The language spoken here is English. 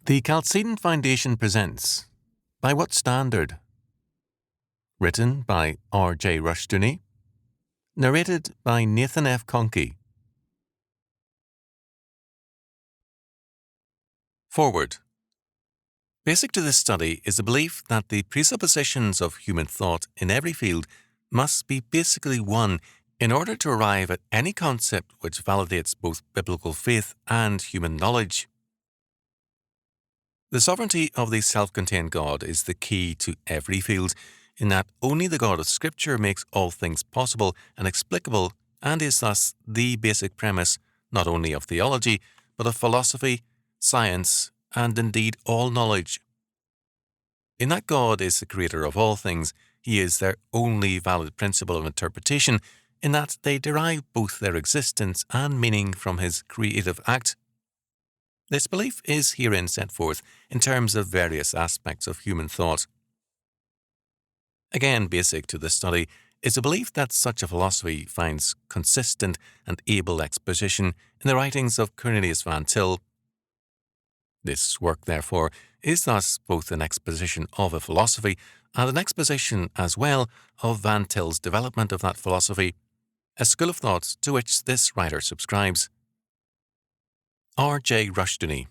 The Chalcedon Foundation presents By What Standard? Written by R.J. Rushdoony. Narrated by Nathan F. Conkey. Foreword. Basic to this study is the belief that the presuppositions of human thought in every field must be basically one in order to arrive at any concept which validates both biblical faith and human knowledge. The sovereignty of the self-contained God is the key to every field, in that only the God of Scripture makes all things possible and explicable, and is thus the basic premise not only of theology, but of philosophy, science, and indeed all knowledge. In that God is the creator of all things, he is their only valid principle of interpretation, in that they derive both their existence and meaning from his creative act. This belief is herein set forth in terms of various aspects of human thought. Again, basic to the study is the belief that such a philosophy finds consistent and able exposition in the writings of Cornelius Van Til. This work, therefore, is thus both an exposition of a philosophy and an exposition as well of Van Til's development of that philosophy, a school of thought to which this writer subscribes. R.J. Rushdoony.